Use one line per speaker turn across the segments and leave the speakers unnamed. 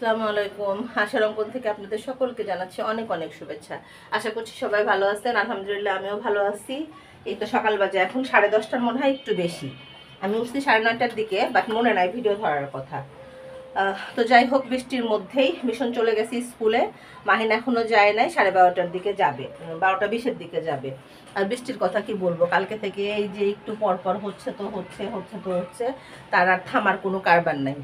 আসসালামু আলাইকুম। আশার অঙ্কন থেকে আপনাদের সকলকে জানাচ্ছি অনেক অনেক শুভেচ্ছা। আশা করছি সবাই ভালো আছেন। আলহামদুলিল্লাহ আমিও ভালো আছি। এই তো সকাল বাজে এখন 10:30টার মনে হয় একটু বেশি। আমি উঠছি 9:30টার দিকে, বাট মনে নাই ভিডিও ধরার কথা। তো যাই হোক, বৃষ্টির মধ্যেই মিশন চলে গেছি স্কুলে। মাহিন এখনো যায় নাই, 12:30টার দিকে যাবে, 12:20-এর দিকে যাবে। আর বৃষ্টির কথা কি বলবো, কালকে থেকে এই যে একটু পরপর হচ্ছে তো হচ্ছে, হচ্ছে তো হচ্ছে, তার আর থামার কোনো কারবার নাই।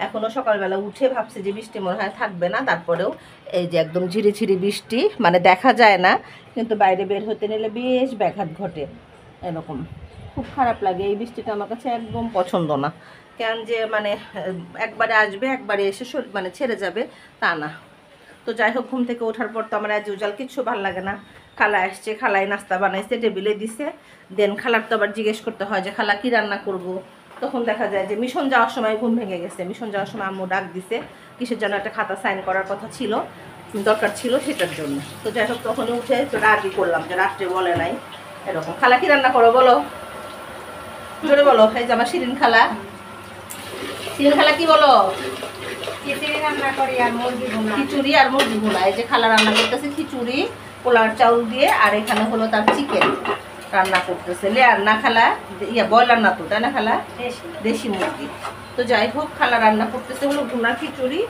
এখনো সকালবেলা উঠে ভাবছি যে বৃষ্টি মনে হয় থাকবে না, তারপরেও এই যে একদম ঝিরিঝিরি বৃষ্টি, মানে দেখা যায় না কিন্তু বাইরে বের হতে নিলে বেশ ব্যাঘাত ঘটে। এরকম খুব খারাপ লাগে। এই বৃষ্টিটা আমার কাছে একদম পছন্দ না। কেন যে মানে একবারে আসবে একবারে এসে মানে ছেড়ে যাবে তা না। তো যাই হোক, ঘুম থেকে ওঠার পর তো আমার অ্যাজ ইউজুয়াল কিচ্ছু ভালো লাগে না। খালা আসছে, খালাই নাস্তা বানাইছে, টেবিলে দিছে। দেন খালার তো আবার জিজ্ঞেস করতে হয় যে খালা কী রান্না করব। তখন দেখা যায় যে মিশন যাওয়ার সময় ঘুম ভেঙে গেছে। মিশন যাওয়ার সময় আম্মু ডাক দিছে, কিসের জন্য একটা খাতা সাইন করার কথা ছিল, দরকার ছিল সেটার জন্য। তো যাই হোক, তখন উঠে তো রাগই করলাম যে রাত্রে বলে নাই এরকম। খালা কী রান্না করো বলো, জোরে বলো। এই যে আমার শিরিন খালা, শিরিন খালা কি বলো? খিচুড়ি আর মুরগি ভুনা। এই যে খালা রান্না করতেছে খিচুড়ি পোলার চাউল দিয়ে, আর এখানে হলো তার চিকেন রান্না করতেছে। লেয়ার না খালা, ব্রয়লার না তো, তাই না খালা? দেশি মুরগি। তো যাই হোক, খালা রান্না করতেছে হলো ভুনা খিচুড়ি,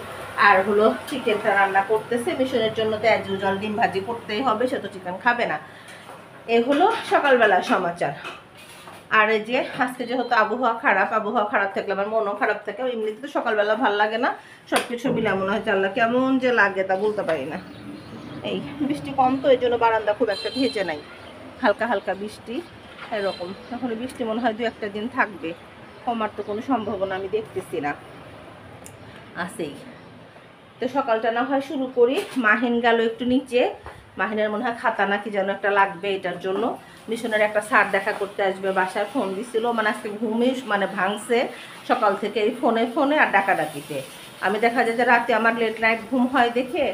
আর হলো চিকেনটা রান্না করতেছে। মিশনের জন্য তো অ্যাজ ইউজুয়াল ডিম ভাজি করতেই হবে, সে তো চিকেন খাবে না। এ হলো সকালবেলা সমাচার। আর এই যে আজকে যেহেতু আবহাওয়া খারাপ থাকলে আমার মনও খারাপ থাকে। এমনিতে তো সকালবেলা ভালো লাগে না, সব কিছু মিলে মনে হয় আল্লাহ কেমন যে লাগে তা বলতে পারি না। এই বৃষ্টি কম তো, এই জন্য বারান্দা খুব একটা ভেজে নাই, হালকা হালকা বৃষ্টি এরকম। এখন বৃষ্টি মনে হয় 2-1 দিন থাকবে, কমার তো কোনো সম্ভাবনা আমি দেখতেছি না। আছেই। তো সকালটা না হয় শুরু করি। মাহিন গেল একটু নিচে, মাহিনের মনে হয় খাতা নাকি যেন একটা লাগবে, এটার জন্য মিশনের একটা স্যার দেখা করতে আসবে। বাসায় ফোন দিছিল, মানে আজকে ঘুমই মানে ভাঙছে সকাল থেকে এই ফোনে আর ডাকাডাকিতে। আমি দেখা যায় যে রাতে আমার লেট নাইট ঘুম হয় দেখে,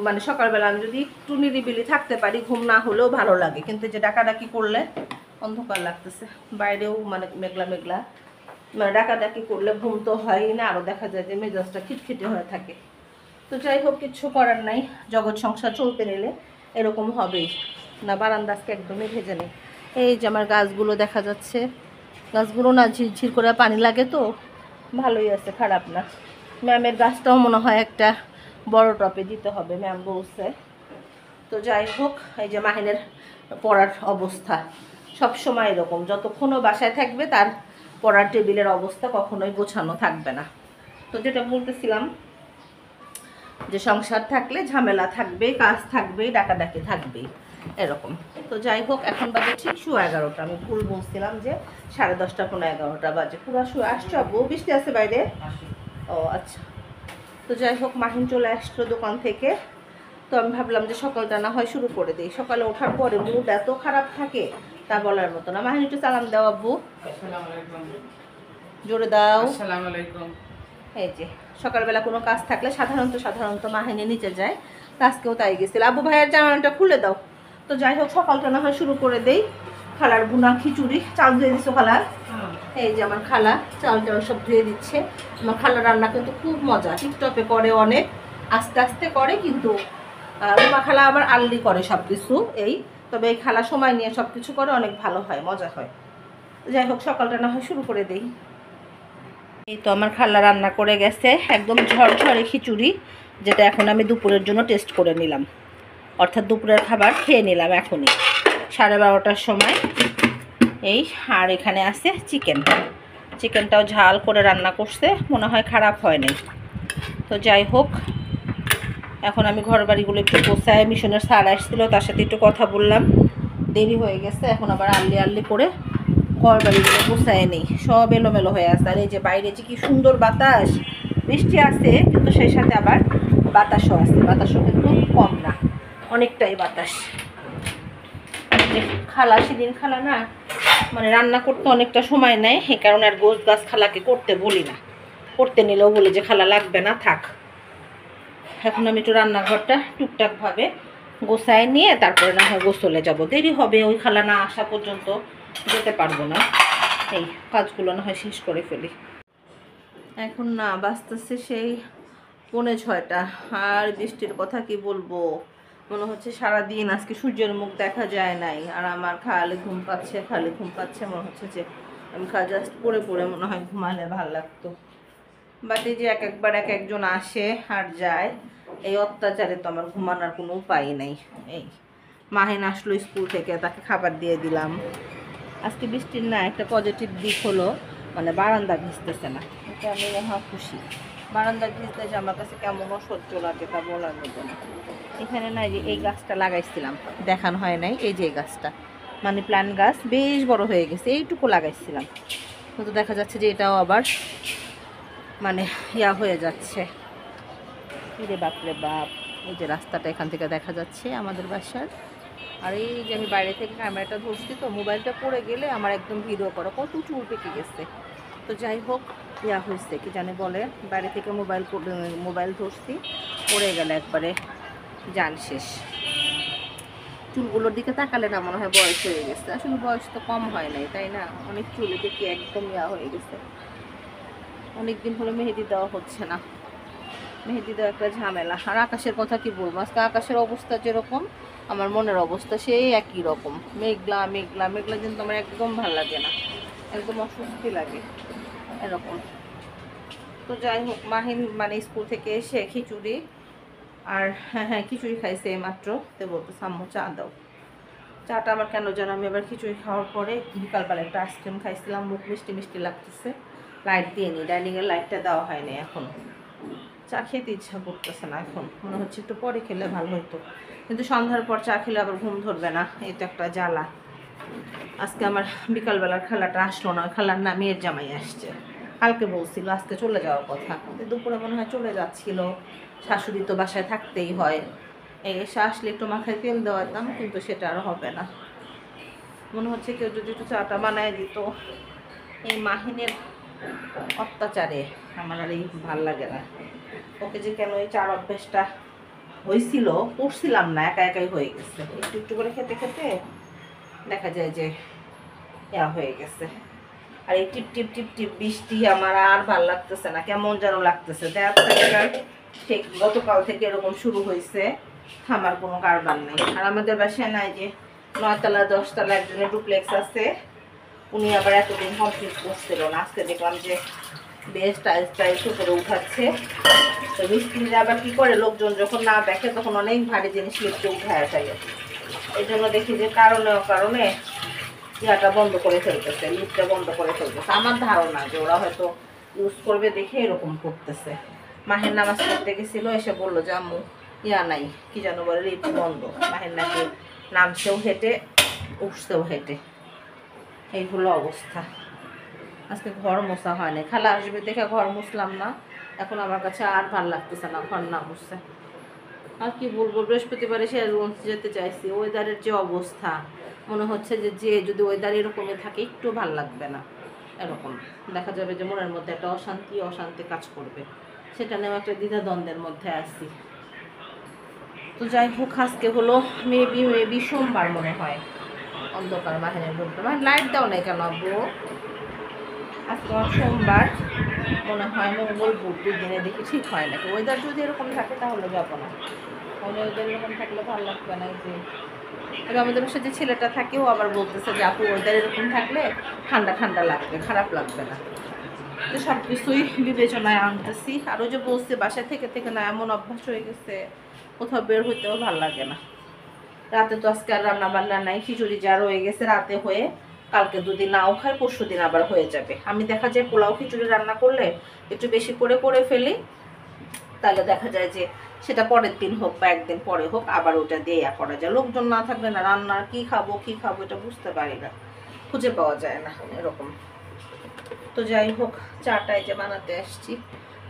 মানে সকালবেলা আমি যদি একটু নিরিবিলি থাকতে পারি, ঘুম না হলেও ভালো লাগে, কিন্তু যে ডাকাডাকি করলে অন্ধকার লাগতেছে, বাইরেও মানে মেঘলা মেঘলা, মানে ডাকাডাকি করলে ঘুম তো হয়ই না, আরও দেখা যায় যে মেজাজটা খিটখিটে হয়ে থাকে। তো যাই হোক, কিচ্ছু করার নাই, জগৎ সংসার চলতে নিলে এরকম হবেই। না বারান্দা আজকে একদমই ভেজে নেই। এই যে আমার গাছগুলো দেখা যাচ্ছে, গাছগুলো না ঝিরঝির করে পানি লাগে তো ভালোই আছে, খারাপ না। ম্যামের গাছটাও মনে হয় একটা বড় টপে দিতে হবে, ম্যাম বলছে। তো যাই হোক, এই যে মাহিনের পড়ার অবস্থা সব সময় এরকম, যতক্ষণও বাসায় থাকবে তার পড়ার টেবিলের অবস্থা কখনোই গোছানো থাকবে না। তো যেটা বলতেছিলাম যে সংসার থাকলে ঝামেলা থাকবে, কাজ থাকবে, ডাকাডাকি থাকবে এরকম। তো যাই হোক, এখন বাজে ঠিক 11:30। আমি ভুল বলছিলাম যে 10:30 কোনো 11টা বাজে। পুরো শুয়ে আসছো আব্বু? বৃষ্টি আছে বাইরে? ও আচ্ছা। তো যাই হোক, মাহিন চলে আসলো দোকান থেকে। তো আমি ভাবলাম যে সকালটা না হয় শুরু করে দিই। সকালে ওঠার পরে মুড এত খারাপ থাকে তা বলার মতো না। মাহিন একটু সালাম দাও আব্বু, জোরে দাও।
আসসালামু আলাইকুম।
এই যে সকালবেলা কোনো কাজ থাকলে সাধারণত মাহিনী নিচে যায়, আজকেও তাই গেছিল। আবু ভাইয়ের জানালাটা খুলে দাও। তো যাই হোক, সকালটা না হয় শুরু করে দেই। খালার ভুনা খিচুড়ি, চাল ধুয়ে দিচ্ছ খালার? এই যে আমার খালা চাল টাল সব ধুয়ে দিচ্ছে। আমার খালার রান্না কিন্তু খুব মজা, টিকটপে করে অনেক, আস্তে আস্তে করে, কিন্তু রুমা খালা আবার আল্লি করে সব কিছু। এই তবে এই খালা সময় নিয়ে সব কিছু করে, অনেক ভালো হয়, মজা হয়। যাই হোক, সকালটা না হয় শুরু করে দেই। এই তো আমার খালা রান্না করে গেছে একদম ঝরঝরে খিচুড়ি, যেটা এখন আমি দুপুরের জন্য টেস্ট করে নিলাম, অর্থাৎ দুপুরের খাবার খেয়ে নিলাম এখনই 12:30টার সময়। এই আর এখানে আছে চিকেনটাও ঝাল করে রান্না করছে, মনে হয় খারাপ হয়নি। তো যাই হোক, এখন আমি ঘর বাড়িগুলো একটু গোছায়, মিশনের স্যার আসছিল, তার সাথে একটু কথা বললাম, দেরি হয়ে গেছে। এখন আবার আল্লি করে ঘর বাড়িগুলো গোছায় নেই, সব এলোমেলো হয়ে আসে। আর এই যে বাইরে যে কি সুন্দর বাতাস, বৃষ্টি আছে কিন্তু সেই সাথে আবার বাতাসও আছে, বাতাসও কিন্তু কম না, অনেকটাই বাতাস। খালা সেদিন খালা না মানে রান্না করতে অনেকটা সময় নেয়, এই কারণে আর গোছ গাছ খালাকে করতে বলি না, করতে নিলেও বলে যে খালা লাগবে না, থাক। এখন আমি একটু রান্নাঘরটা টুকটাকভাবে গোছায় নিয়ে তারপরে না হয় গোসলে যাব, দেরি হবে, ওই খালা না আসা পর্যন্ত যেতে পারবো না। এই কাজগুলো না হয় শেষ করে ফেলি। এখন না বাজতেছে সেই 5:45 আর বৃষ্টির কথা কি বলবো, মনে হচ্ছে সারাদিন আজকে সূর্যের মুখ দেখা যায় নাই। আর আমার খালি ঘুম পাচ্ছে, খালি ঘুম পাচ্ছে, মনে হচ্ছে যে আমি জাস্ট পড়ে পড়ে মনে হয় ঘুমালে ভালো লাগতো। বাট এই যে একবার একজন আসে আর যায়, এই অত্যাচারে তো আমার ঘুমানোর কোনো উপায় নেই। এই মাহিন আসলো স্কুল থেকে, তাকে খাবার দিয়ে দিলাম। আজকে বৃষ্টির না একটা পজিটিভ দিক হলো, মানে বারান্দা ভিজতেছে না, এটা আমি মহা খুশি। বারান্দা ভিজতে যে আমার কাছে কেমন অসহ্য লাগে তা বলার মতো না। এখানে না যে এই গাছটা লাগাইছিলাম, দেখানো হয় নাই, এই যে এই গাছটা মানি প্ল্যান্ট গাছ বেশ বড় হয়ে গেছে, এইটুকু লাগাইছিলাম, কিন্তু দেখা যাচ্ছে যে এটাও আবার মানে ইয়া হয়ে যাচ্ছে। রে বাপরে বাপ, এই যে রাস্তাটা এখান থেকে দেখা যাচ্ছে আমাদের বাসার। আর এই যে আমি বাইরে থেকে ক্যামেরাটা ধরছি, তো মোবাইলটা পড়ে গেলে আমার একদম ভিডিও করা কত চুল পেকে গেছে। তো যাই হোক, ইয়া হয়েছে কি জানে বলে, বাইরে থেকে মোবাইল ধরছি, পড়ে গেলে একবারে জান শেষ। চুলগুলোর দিকে তাকালে না মনে হয় বয়স হয়ে গেছে, আসলে বয়স তো কম হয় নাই, তাই না? অনেক চুলে দেখি একদম ইয়া হয়ে গেছে। অনেকদিন হলো মেহেদি দেওয়া হচ্ছে না, মেহেদি দেওয়া একটা ঝামেলা। আর আকাশের কথা কি বলবো, আজকে আকাশের অবস্থা যেরকম আমার মনের অবস্থা সেই একই রকম, মেঘলা মেঘলা মেঘলা, কিন্তু আমার একদম ভালো লাগে না, একদম অস্বস্তি লাগে এরকম। তো যাই হোক, মাহিন মানে স্কুল থেকে এসে খিচুড়ি আর হ্যাঁ খিচুড়ি খাইছে এই মাত্র, তো বলতো সাম্মু চা দাও। চাটা আমার কেন যেন, আমি এবার খিচুড়ি খাওয়ার পরে বিকালবেলা একটা আইসক্রিম খাইছিলাম, মুখ মিষ্টি মিষ্টি লাগতেছে, লাইট দিয়ে নি, ডাইনিংয়ের লাইটটা দেওয়া হয়নি এখন, চা খেতে ইচ্ছা করতেছে না এখন, মনে হচ্ছে একটু পরে খেলে ভালো হতো, কিন্তু সন্ধ্যার পর চা খেলে আবার ঘুম ধরবে না, এই তো একটা জ্বালা। আজকে আমার বিকালবেলার খালাটা আসলো না, খালার না মেয়ের জামাই আসছে, কালকে বলছিল আজকে চলে যাওয়ার কথা, দুপুরে মনে হয় চলে যাচ্ছিল, শাশুড়ি তো বাসায় থাকতেই হয়, এসে আসলে একটু মাথায় তেল দেওয়াতাম, কিন্তু সেটা আর হবে না। মনে হচ্ছে কেউ যদি একটু চাটা বানায় দিত। এই মাহিনের অত্যাচারে আমার আর এই ভাল লাগে না, ওকে যে কেন এই চার অভ্যেসটা হয়েছিল, করছিলাম না, একা একাই হয়ে গেছে, একটু একটু করে খেতে খেতে দেখা যায় যে ইয়া হয়ে গেছে। আর এই টিপ টিপ টিপ টিপ বৃষ্টি আমার আর ভাল লাগতেছে না, কেমন যেন লাগতেছে। ঠিক গতকাল থেকে এরকম শুরু হয়েছে, থামার কোনো কারবার নেই। আর আমাদের বাসায় নাই যে 9 তলা 10 তলা একজনের ডুপ্লেক্স আছে, উনি আবার এতদিন কমপ্লিট করছিল না, আজকে দেখলাম যে বেশ টাইলস টাইলস উপরে উঠাচ্ছে। তো মিস্ত্রিরা আবার কি করে, লোকজন যখন না দেখে তখন অনেক ভারী জিনিস লিফটে উঠায় ফেলে, এই জন্য দেখি যে কারণে ইয়াটা বন্ধ করে ফেলতেছে, লিফটটা বন্ধ করে ফেলতেছে। আমার ধারণা যে ওরা হয়তো ইউজ করবে দেখে এরকম করতেছে। মাহের নামাজ পড়তে গেছিল, এসে বললো যে আম্মু ইয়া নাই, কি যেন বলে, লিফট বন্ধ। মাহের নাকি নামছেও হেঁটে, উঠছেও হেঁটে, এই হলো অবস্থা। আজকে ঘর মোছা হয়নি, খালা আসবে দেখে ঘর মুছলাম না, এখন আমার কাছে আর ভালো লাগতেছে না ঘর না মুছতে। আর কি বলবো, বৃহস্পতিবারে সে যেতে চাইছি, ওয়েদারের যে অবস্থা, মনে হচ্ছে যে যদি ওয়েদার এরকমই থাকে একটু ভাল লাগবে না, এরকম দেখা যাবে যে মনের মধ্যে একটা অশান্তি কাজ করবে, সেটা নিয়েও একটা দ্বিধাদ্বন্দ্বের মধ্যে আছি। তো যাই হোক, আজকে হলো মেবি সোমবার মনে হয়, অন্ধকার মাহিনের রূপটা, মানে লাইট দাও নাই কেন আব্বু, আজকে আমার সোমবার মনে হয়, মঙ্গল বুধ 2 দিনে দেখি ঠিক হয় নাকি। ওয়েদার যদি এরকম থাকে তাহলে যাবো না, তাহলে ওয়েদার এরকম থাকলে ভালো লাগবে না। যে এবার আমাদের বাসায় যে ছেলেটা থাকেও আবার বলতেছে যে আপু ওয়েদার এরকম থাকলে ঠান্ডা ঠান্ডা লাগবে, খারাপ লাগবে না। তো সব কিছুই বিবেচনায় আনতেছি। আরও যে বলছে বাসায় থেকে থেকে না এমন অভ্যাস হয়ে গেছে, কোথাও বের হইতেও ভালো লাগে না। রাতে তো আজকে আর রান্না বান্না নাই, খিচুড়ি যা রয়ে গেছে রাতে হয়ে, কালকে যদি নাও খাই পরশু দিন আবার হয়ে যাবে। আমি দেখা যায় পোলাও খিচুড়ি রান্না করলে একটু বেশি করে ফেলি, তাহলে দেখা যায় যে সেটা পরের দিন হোক বা একদিন পরে হোক আবার ওটা দিয়ে করা যায়। লোকজন না থাকলে না রান্না কি খাবো এটা বুঝতে পারি না, খুঁজে পাওয়া যায় না এরকম। তো যাই হোক, চাটাই যে বানাতে আসছি,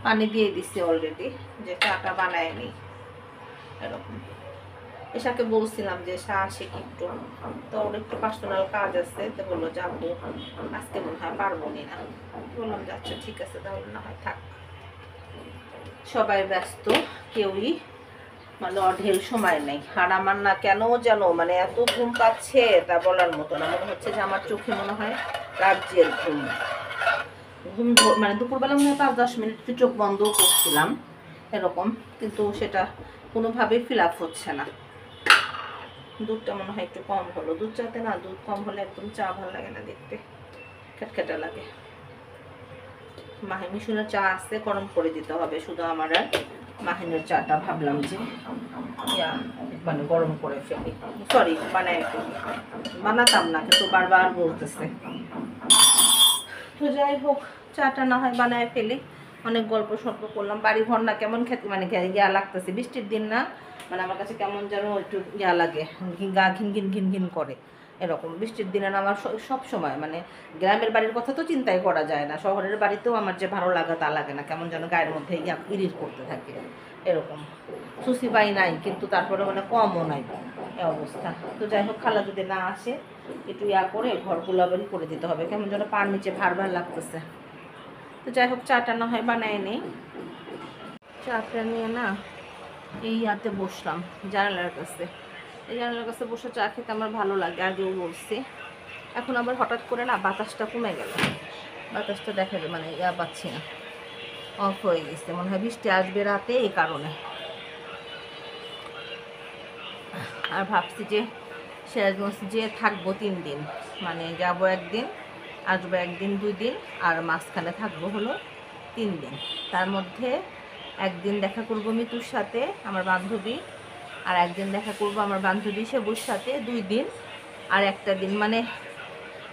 পানি দিয়ে দিচ্ছি অলরেডি, যে চাটা বানায় নি এরকম। এসাকে বলছিলাম যে এসা আসে একটু, তো ওর একটু পার্সোনাল কাজ আছে, তো বললো যাবো আজকে মনে হয় পারবো না। বললাম যে আচ্ছা ঠিক আছে, তাহলে না হয় থাক। সবাই ব্যস্ত, কেউই মানে অঢেল সময় নেই। আর আমার না কেন যেন মানে এত ঘুম পাচ্ছে তা বলার মতো না, মনে হচ্ছে যে আমার চোখে মনে হয় রাজ্যের ঘুম মানে দুপুরবেলা মনে হয় 5-10 মিনিট চোখ বন্ধও করছিলাম, এরকম, কিন্তু সেটা কোনোভাবেই ফিল আপ হচ্ছে না। দুধটা মনে হয় একটু কম হলো, দুধ চাতে না দুধ কম হলে একদম চা ভালো লাগে না, দেখতে খেটখেটে লাগে। মিশুনের চা আসতে গরম করে দিতে হবে শুধু আমার, আর মাহিনের চাটা ভাবলাম যে মানে গরম করে ফেলি, সরি বানাই ফেলি, বানাতাম না কিন্তু বারবার বলতেছে। তো যাই হোক, চাটা না হয় বানায় ফেলি। অনেক গল্প সল্প করলাম, বাড়ি ঘর না কেমন খেতে মানে ইয়া লাগতেছে, বৃষ্টির দিন না, মানে আমার কাছে কেমন যেন একটু ইয়া লাগে, গা ঘিন ঘিন ঘিন ঘিন করে এরকম। বৃষ্টির দিনে না আমার সব সময় মানে গ্রামের বাড়ির কথা তো চিন্তাই করা যায় না, শহরের বাড়িতেও আমার যে ভালো লাগা তা লাগে না, কেমন যেন গায়ের মধ্যে ইয়া ইরিট করতে থাকে এরকম। সুসি পাই নাই কিন্তু তারপরে মানে কমও নাই এ অবস্থা। তো যাই হোক, খালা যদি না আসে একটু ইয়া করে ঘর গুলাবারি করে দিতে হবে, কেমন যেন পার নিচে ভার ভার লাগতেছে। তো যাই হোক, চাটা না হয় বানায় নেই। চাটা নিয়ে না এই ইয়াতে বসলাম জানালার কাছে, এই জানালার কাছে বসে চা খেতে আমার ভালো লাগে, আগেও বলছি। এখন আবার হঠাৎ করে না বাতাসটা কমে গেল, বাতাসটা দেখা যায় মানে ইয়া পাচ্ছি না, অফ হয়ে গেছে, মনে হয় বৃষ্টি আসবে রাতে এই কারণে। আর ভাবছি যে সিরাজগঞ্জ যে থাকবো 3 দিন, মানে যাবো একদিন, আসবো একদিন 2 দিন, আর মাঝখানে থাকবো হলো 3 দিন। তার মধ্যে একদিন দেখা করবো মিতুর সাথে আমার বান্ধবী, আর একদিন দেখা করবো আমার বান্ধবী সেবুর সাথে 2 দিন, আর একটা দিন মানে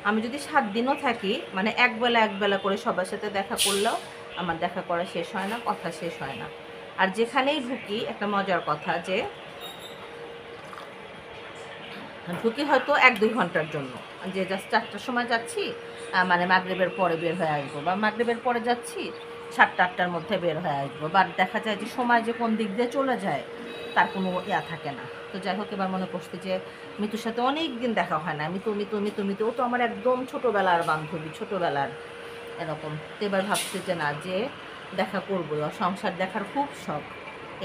আমি যদি 7 দিনও থাকি মানে একবেলা করে সবার সাথে দেখা করলেও আমার দেখা করা শেষ হয় না, কথা শেষ হয় না। আর যেখানেই ঢুকি একটা মজার কথা যে ঢুকি হয়তো 1-2 ঘন্টার জন্য, যে জাস্ট 4টার সময় যাচ্ছি মানে মাগরিবের পরে বের হয়ে আসবো, বা মাগরিবের পরে যাচ্ছি 7টা-8টার মধ্যে বের হয়ে আসবো, বা দেখা যায় যে সময় যে কোন দিক দিয়ে চলে যায় তার কোনো ইয়া থাকে না। তো যাই হোক, এবার মনে করছি যে মিতুর সাথে অনেক দিন দেখা হয় না, মিতু ও তো আমার একদম ছোটোবেলার বান্ধবী, ছোটোবেলার এরকম। তো এবার ভাবছি যে না, যে দেখা করবোই, ওর সংসার দেখার খুব শখ,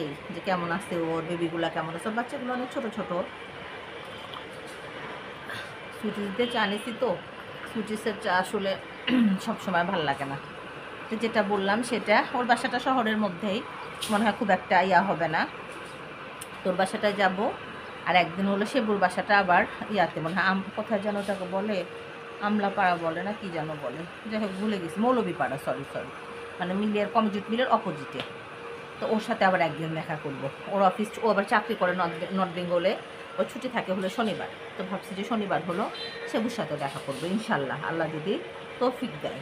এই যে কেমন আছে ওর বেবিগুলা, কেমন আছে, বাচ্চাগুলো অনেক ছোটো ছোটো। সুইটিসদের চা নিছি, তো সুইটিসের চা আসলে সবসময় ভাল লাগে না। তো যেটা বললাম সেটা, ওর বাসাটা শহরের মধ্যেই, মনে হয় খুব একটা ইয়া হবে না। তোর বাসাটায় যাব, আর একদিন হলো সেবুর বাসাটা আবার ইয়াতে, মনে হয় কোথায় যেন ওটাকে বলে, আমলাপাড়া বলে না কি যেন বলে, যাই হোক ভুলে গেছি, মৌলভীপাড়া, সরি মানে মিলের কমজিৎ মিলের অপোজিটে। তো ওর সাথে আবার একদিন দেখা করব, ওর অফিস, ও আবার চাকরি করে নর্থ বেঙ্গলে, ওর ছুটি থাকে হলো শনিবার। তো ভাবছি যে শনিবার হলো সেবুর সাথে দেখা করবো ইনশাল্লাহ, আল্লাহ যদি তৌফিক দেয়।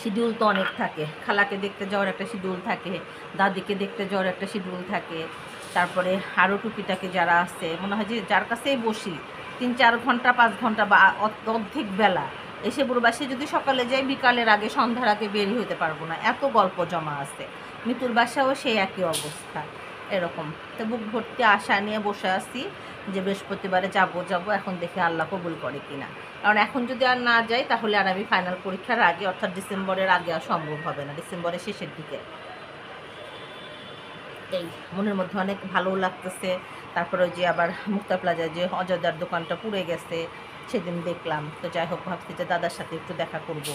শিডিউল তো অনেক থাকে, খালাকে দেখতে যাওয়ার একটা শিডিউল থাকে, দাদিকে দেখতে যাওয়ার একটা শিডিউল থাকে, তারপরে আরও টুকিটাকে যারা আছে, মনে হয় যে যার কাছেই বসি 3-4 ঘন্টা 5 ঘন্টা বা অর্ধেক বেলা, এসে বুড়বাসে যদি সকালে যাই বিকালের আগে সন্ধ্যার আগে বেরিয়ে হতে পারবো না, এত গল্প জমা আছে। মিতুর বাসাও সেই একই অবস্থা এরকম। তো বুক ভর্তি আশা নিয়ে বসে আছি যে বৃহস্পতিবারে যাব, এখন দেখি আল্লাহ কবুল করে কিনা। কারণ এখন যদি আর না যাই তাহলে আর আমি ফাইনাল পরীক্ষার আগে, অর্থাৎ ডিসেম্বরের আগে আর সম্ভব হবে না, ডিসেম্বরের শেষের দিকে। এই মনের মধ্যে অনেক ভালো লাগতেছে। তারপরে ওই যে আবার মুক্তা প্লাজায় যে অযোধ্যার দোকানটা পুড়ে গেছে, সেদিন দেখলাম। তো যাই হোক, ভাবছি যে দাদার সাথে একটু দেখা করব,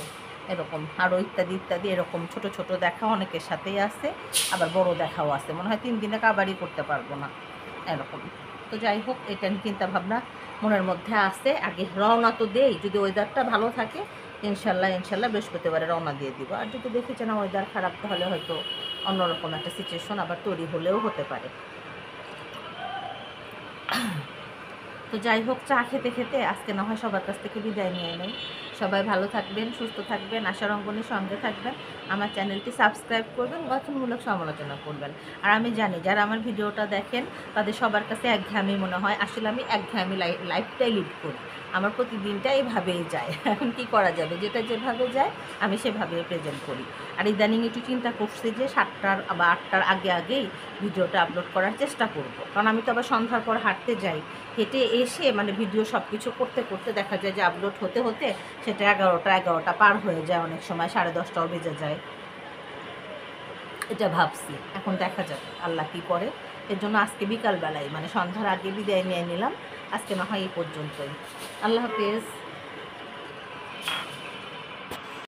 এরকম আরও ইত্যাদি ইত্যাদি, এরকম ছোট ছোট দেখা অনেকের সাথেই আছে, আবার বড় দেখাও আছে, মনে হয় 3 দিনে কাবারই করতে পারবো না এরকম। তো যাই হোক, এটা চিন্তা ভাবনা মনের মধ্যে আছে। আগে রওনা তো দেই, যদি ওয়েদারটা ভালো থাকে ইনশাল্লাহ বৃহস্পতিবারে রওনা দিয়ে দিব। আর যদি দেখি যে না ওয়েদার খারাপ, তাহলে হয়তো অন্যরকম একটা সিচুয়েশন আবার তৈরি হলেও হতে পারে। তো যাই হোক, চা খেতে খেতে আজকে না হয় সবার কাছ থেকে বিদায় নিয়ে নেই। সবাই ভালো থাকবেন, সুস্থ থাকবেন, আশার অঙ্গনের সঙ্গে থাকবেন, আমার চ্যানেলটি সাবস্ক্রাইব করবেন, গঠনমূলক সমালোচনা করবেন। আর আমি জানি যারা আমার ভিডিওটা দেখেন তাদের সবার কাছে একঘেয়েমি মনে হয়, আসলে আমি একঘেয়েমি লাইফটাই লিড করি, আমার প্রতিদিনটা এইভাবেই যায়। এখন কি করা যাবে, যেটা যেভাবে যায় আমি সেভাবে প্রেজেন্ট করি। আর ইদানিং একটু চিন্তা করছি যে 7টার বা 8টার আগেই ভিডিওটা আপলোড করার চেষ্টা করব, কারণ আমি তো আবার সন্ধ্যার পর হাঁটতে যাই, হেঁটে এসে মানে ভিডিও সব কিছু করতে করতে দেখা যায় যে আপলোড হতে হতে সেটা 11টা পার হয়ে যায়, অনেক সময় 10:30টাও বেজে যায়। এটা ভাবছি, এখন দেখা যাবে আল্লাহ কী করে। এর জন্য আজকে বিকালবেলায় মানে সন্ধ্যার আগে বিদায় নিয়ে নিলাম, আজকে না হয় এই পর্যন্তই। আল্লাহ হাফেজ।